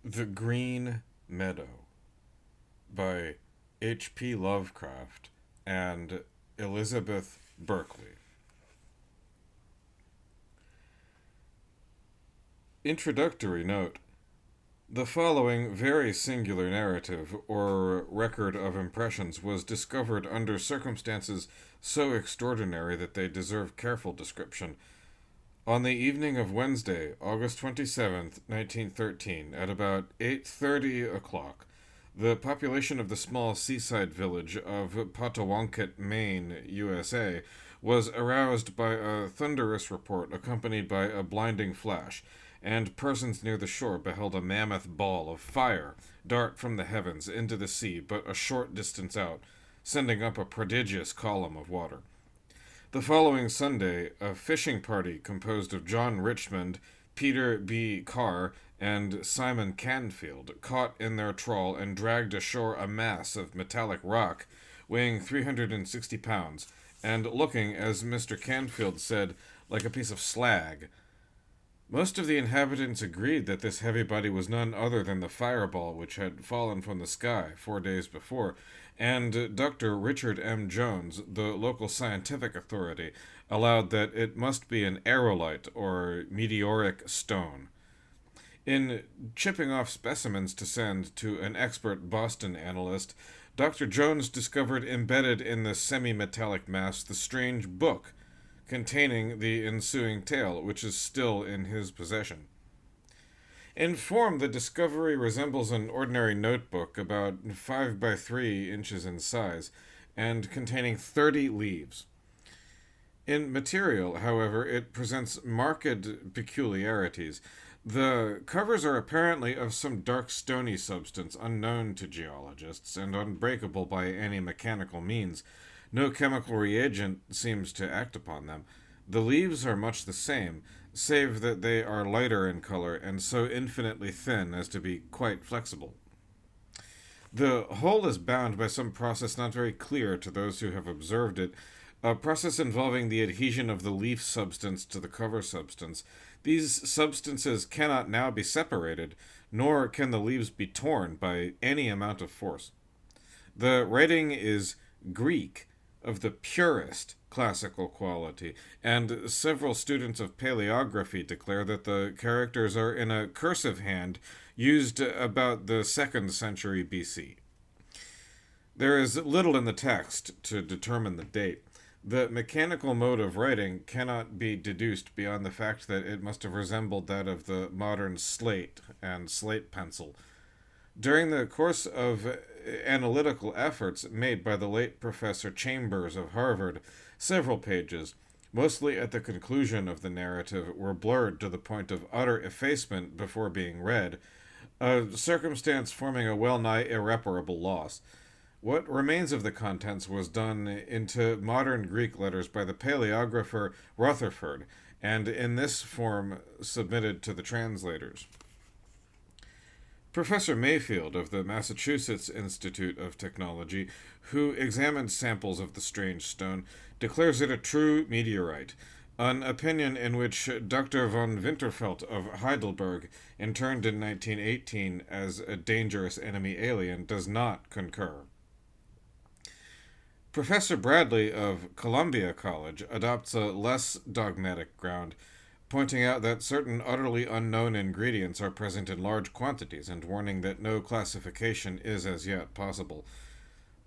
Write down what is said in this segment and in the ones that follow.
The Green Meadow by H.P. Lovecraft and Elizabeth Berkeley. Introductory note. The following very singular narrative, or record of impressions, was discovered under circumstances so extraordinary that they deserve careful description. On the evening of Wednesday, August 27th, 1913, at about 8:30 o'clock, the population of the small seaside village of Potawatomi, Maine, USA, was aroused by a thunderous report accompanied by a blinding flash, and persons near the shore beheld a mammoth ball of fire dart from the heavens into the sea but a short distance out, sending up a prodigious column of water. The following Sunday, a fishing party composed of John Richmond, Peter B. Carr, and Simon Canfield caught in their trawl and dragged ashore a mass of metallic rock weighing 360 pounds, and looking, as Mr. Canfield said, like a piece of slag. Most of the inhabitants agreed that this heavy body was none other than the fireball which had fallen from the sky 4 days before, and Dr. Richard M. Jones, the local scientific authority, allowed that it must be an aerolite or meteoric stone. In chipping off specimens to send to an expert Boston analyst, Dr. Jones discovered embedded in the semi-metallic mass the strange book containing the ensuing tale, which is still in his possession. In form, the discovery resembles an ordinary notebook about 5 by 3 inches in size and containing 30 leaves. In material, however, it presents marked peculiarities. The covers are apparently of some dark stony substance unknown to geologists and unbreakable by any mechanical means. No chemical reagent seems to act upon them. The leaves are much the same, save that they are lighter in color and so infinitely thin as to be quite flexible. The whole is bound by some process not very clear to those who have observed it, a process involving the adhesion of the leaf substance to the cover substance. These substances cannot now be separated, nor can the leaves be torn by any amount of force. The writing is Greek, of the purest classical quality, and several students of paleography declare that the characters are in a cursive hand used about the 2nd century BC. There is little in the text to determine the date. The mechanical mode of writing cannot be deduced beyond the fact that it must have resembled that of the modern slate and slate pencil. During the course of analytical efforts made by the late Professor Chambers of Harvard, several pages, mostly at the conclusion of the narrative, were blurred to the point of utter effacement before being read, a circumstance forming a well-nigh irreparable loss. What remains of the contents was done into modern Greek letters by the paleographer Rutherford, and in this form submitted to the translators. Professor Mayfield of the Massachusetts Institute of Technology, who examined samples of the strange stone, declares it a true meteorite, an opinion in which Dr. von Winterfeldt of Heidelberg, interned in 1918 as a dangerous enemy alien, does not concur. Professor Bradley of Columbia College adopts a less dogmatic ground, pointing out that certain utterly unknown ingredients are present in large quantities and warning that no classification is as yet possible.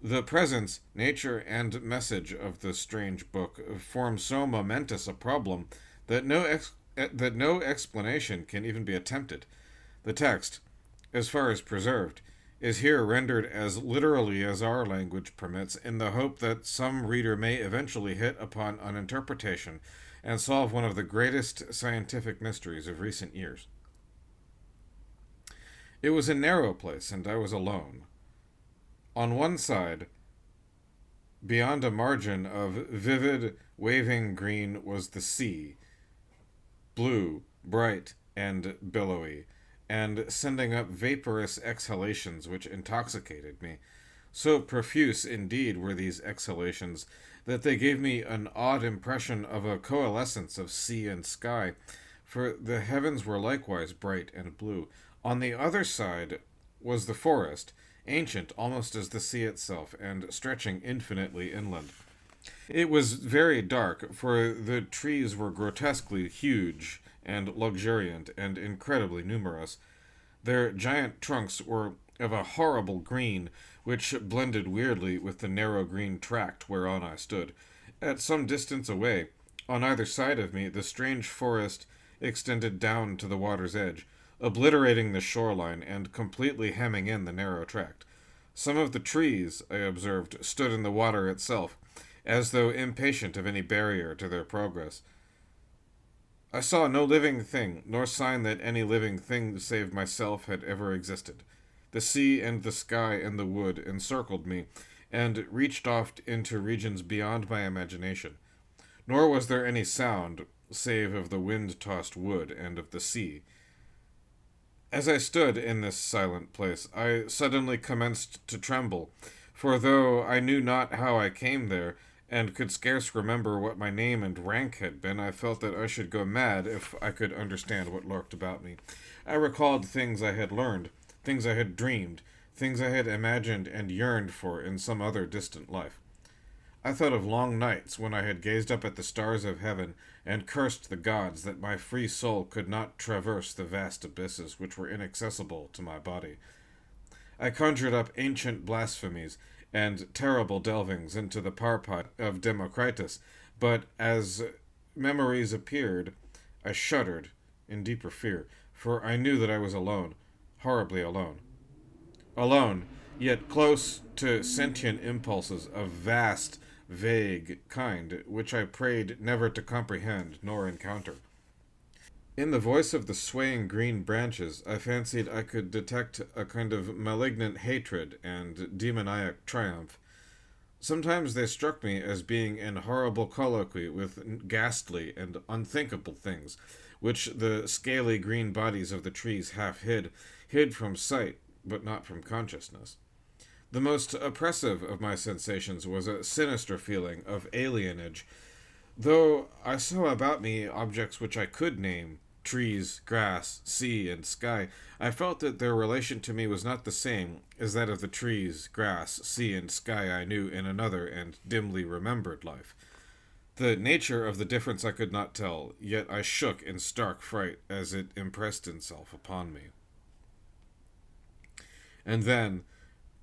The presence, nature, and message of the strange book form so momentous a problem that no explanation can even be attempted. The text, as far as preserved, is here rendered as literally as our language permits, in the hope that some reader may eventually hit upon an interpretation and solve one of the greatest scientific mysteries of recent years. It was a narrow place, and I was alone. On one side, beyond a margin of vivid, waving green, was the sea, blue, bright, and billowy, and sending up vaporous exhalations which intoxicated me. So profuse, indeed, were these exhalations that they gave me an odd impression of a coalescence of sea and sky, for the heavens were likewise bright and blue, On the other side was the forest, ancient almost as the sea itself, and stretching infinitely inland. It was very dark, for the trees were grotesquely huge and luxuriant and incredibly numerous. Their giant trunks were of a horrible green, which blended weirdly with the narrow green tract whereon I stood. At some distance away, on either side of me, the strange forest extended down to the water's edge, obliterating the shoreline and completely hemming in the narrow tract. Some of the trees, I observed, stood in the water itself, as though impatient of any barrier to their progress. I saw no living thing, nor sign that any living thing save myself had ever existed. The sea and the sky and the wood encircled me, and reached off into regions beyond my imagination. Nor was there any sound, save of the wind-tossed wood and of the sea. As I stood in this silent place, I suddenly commenced to tremble, for though I knew not how I came there, and could scarce remember what my name and rank had been, I felt that I should go mad if I could understand what lurked about me. I recalled things I had learned, things I had dreamed, things I had imagined and yearned for in some other distant life. I thought of long nights when I had gazed up at the stars of heaven and cursed the gods that my free soul could not traverse the vast abysses which were inaccessible to my body. I conjured up ancient blasphemies and terrible delvings into the parpot of Democritus, but as memories appeared, I shuddered in deeper fear, for I knew that I was alone, horribly alone. Alone, yet close to sentient impulses of vast, vague kind, which I prayed never to comprehend nor encounter. In the voice of the swaying green branches, I fancied I could detect a kind of malignant hatred and demoniac triumph. Sometimes they struck me as being in horrible colloquy with ghastly and unthinkable things, which the scaly green bodies of the trees half hid from sight, but not from consciousness. The most oppressive of my sensations was a sinister feeling of alienage. Though I saw about me objects which I could name, trees, grass, sea, and sky, I felt that their relation to me was not the same as that of the trees, grass, sea, and sky I knew in another and dimly remembered life. The nature of the difference I could not tell, yet I shook in stark fright as it impressed itself upon me. And then,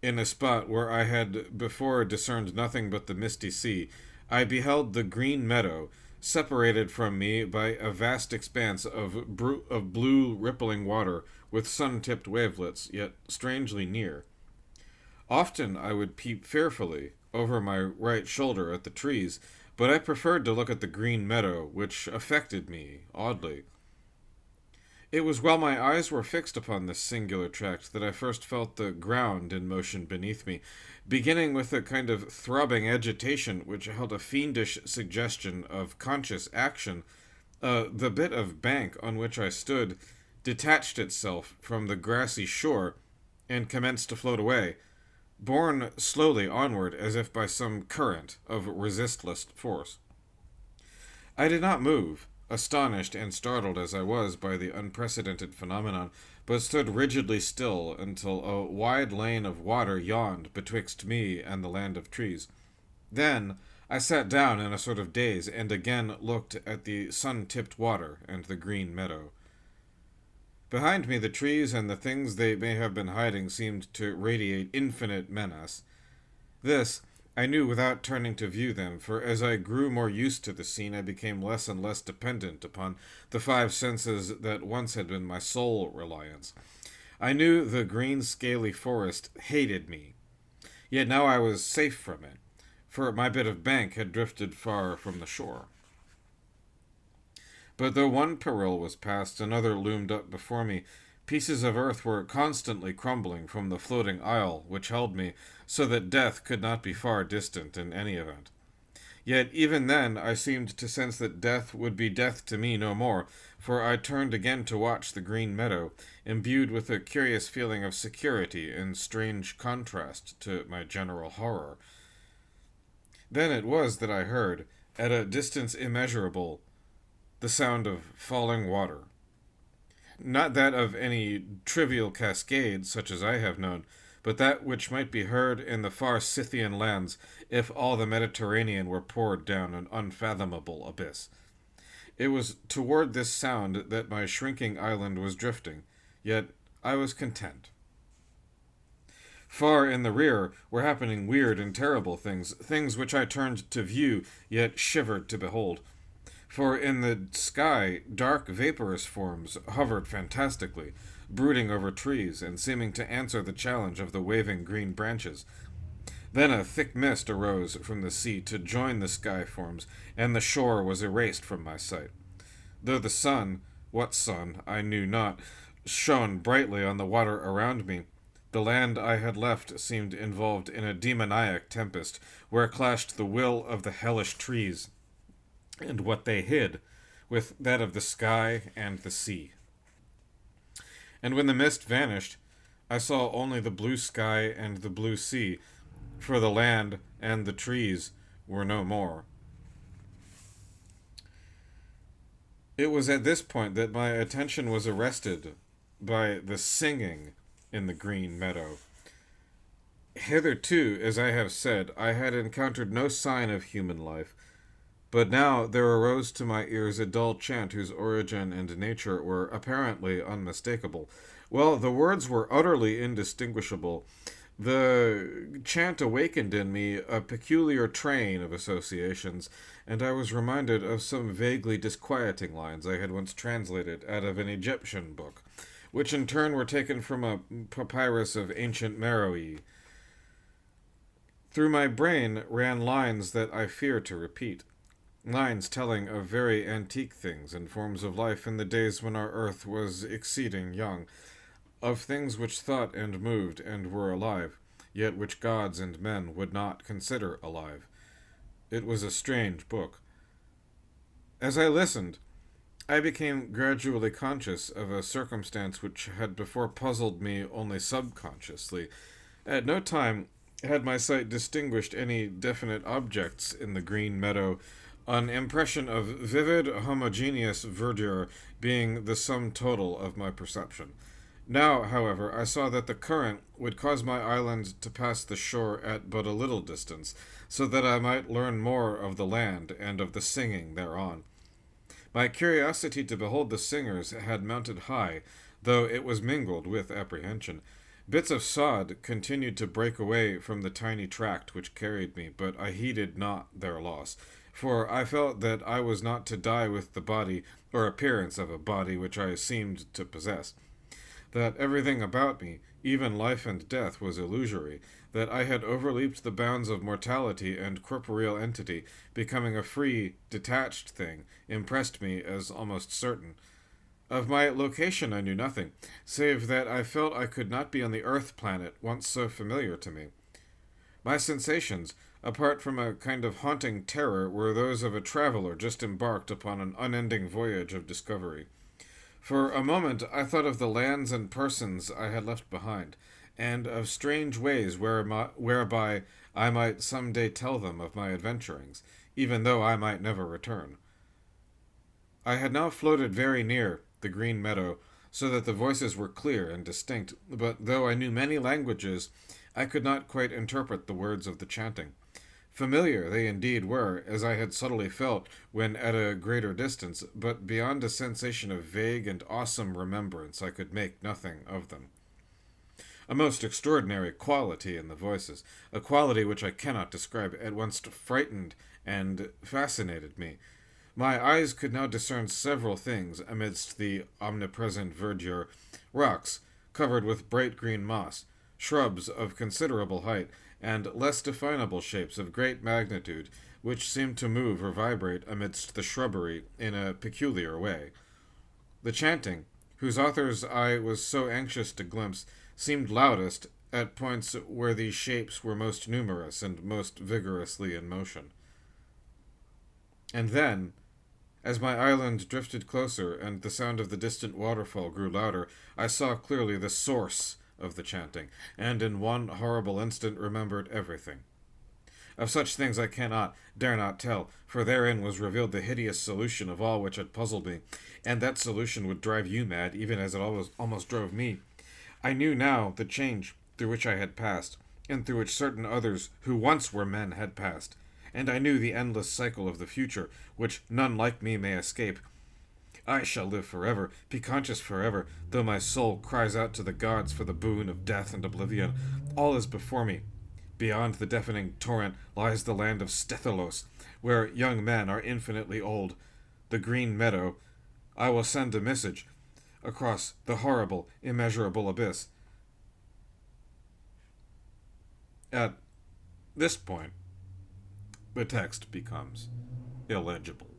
in a spot where I had before discerned nothing but the misty sea, I beheld the green meadow, separated from me by a vast expanse of blue rippling water with sun-tipped wavelets, yet strangely near. Often I would peep fearfully over my right shoulder at the trees, but I preferred to look at the green meadow, which affected me oddly. It was while my eyes were fixed upon this singular tract that I first felt the ground in motion beneath me, beginning with a kind of throbbing agitation which held a fiendish suggestion of conscious action. The bit of bank on which I stood detached itself from the grassy shore and commenced to float away, borne slowly onward as if by some current of resistless force. I did not move, astonished and startled as I was by the unprecedented phenomenon, but stood rigidly still until a wide lane of water yawned betwixt me and the land of trees. Then I sat down in a sort of daze and again looked at the sun-tipped water and the green meadow. Behind me the trees and the things they may have been hiding seemed to radiate infinite menace. This I knew without turning to view them, for as I grew more used to the scene I became less and less dependent upon the five senses that once had been my sole reliance. I knew the green scaly forest hated me, yet now I was safe from it, for my bit of bank had drifted far from the shore. But though one peril was past, another loomed up before me. Pieces of earth were constantly crumbling from the floating isle which held me, so that death could not be far distant in any event. Yet even then I seemed to sense that death would be death to me no more, for I turned again to watch the green meadow, imbued with a curious feeling of security in strange contrast to my general horror. Then it was that I heard, at a distance immeasurable, the sound of falling water. Not that of any trivial cascade such as I have known, but that which might be heard in the far Scythian lands if all the Mediterranean were poured down an unfathomable abyss. It was toward this sound that my shrinking island was drifting, yet I was content. Far in the rear were happening weird and terrible things, things which I turned to view, yet shivered to behold. For in the sky, dark vaporous forms hovered fantastically, brooding over trees and seeming to answer the challenge of the waving green branches. Then a thick mist arose from the sea to join the sky forms, and the shore was erased from my sight. Though the sun, what sun, I knew not, shone brightly on the water around me, the land I had left seemed involved in a demoniac tempest, where clashed the will of the hellish trees, and what they hid, with that of the sky and the sea. And when the mist vanished, I saw only the blue sky and the blue sea, for the land and the trees were no more. It was at this point that my attention was arrested by the singing in the green meadow. Hitherto, as I have said, I had encountered no sign of human life, but now there arose to my ears a dull chant whose origin and nature were apparently unmistakable. Well, the words were utterly indistinguishable. The chant awakened in me a peculiar train of associations, and I was reminded of some vaguely disquieting lines I had once translated out of an Egyptian book, which in turn were taken from a papyrus of ancient Meroe. Through my brain ran lines that I fear to repeat. Lines telling of very antique things and forms of life in the days when our earth was exceeding young, of things which thought and moved and were alive, yet which gods and men would not consider alive. It was a strange book. As I listened, I became gradually conscious of a circumstance which had before puzzled me only subconsciously. At no time had my sight distinguished any definite objects in the green meadow, an impression of vivid, homogeneous verdure being the sum total of my perception. Now, however, I saw that the current would cause my island to pass the shore at but a little distance, so that I might learn more of the land and of the singing thereon. My curiosity to behold the singers had mounted high, though it was mingled with apprehension. Bits of sod continued to break away from the tiny tract which carried me, but I heeded not their loss, for I felt that I was not to die with the body or appearance of a body which I seemed to possess, that everything about me, even life and death, was illusory, that I had overleaped the bounds of mortality and corporeal entity, becoming a free, detached thing, impressed me as almost certain. Of my location I knew nothing, save that I felt I could not be on the earth planet once so familiar to me. My sensations, apart from a kind of haunting terror, were those of a traveler just embarked upon an unending voyage of discovery. For a moment I thought of the lands and persons I had left behind, and of strange ways whereby I might some day tell them of my adventurings, even though I might never return. I had now floated very near the green meadow, so that the voices were clear and distinct, but though I knew many languages, I could not quite interpret the words of the chanting. Familiar they indeed were, as I had subtly felt when at a greater distance, but beyond a sensation of vague and awesome remembrance I could make nothing of them. A most extraordinary quality in the voices, a quality which I cannot describe, at once frightened and fascinated me. My eyes could now discern several things amidst the omnipresent verdure: rocks covered with bright green moss, shrubs of considerable height, and less definable shapes of great magnitude, which seemed to move or vibrate amidst the shrubbery in a peculiar way. The chanting, whose authors I was so anxious to glimpse, seemed loudest at points where these shapes were most numerous and most vigorously in motion. And then, as my island drifted closer and the sound of the distant waterfall grew louder, I saw clearly the source of the chanting, and in one horrible instant remembered everything. Of such things I cannot, dare not tell, for therein was revealed the hideous solution of all which had puzzled me, and that solution would drive you mad, even as it almost drove me. I knew now the change through which I had passed, and through which certain others who once were men had passed, and I knew the endless cycle of the future, which none like me may escape. I shall live forever, be conscious forever, though my soul cries out to the gods for the boon of death and oblivion. All is before me. Beyond the deafening torrent lies the land of Stethalos, where young men are infinitely old. The green meadow. I will send a message across the horrible, immeasurable abyss. At this point, the text becomes illegible.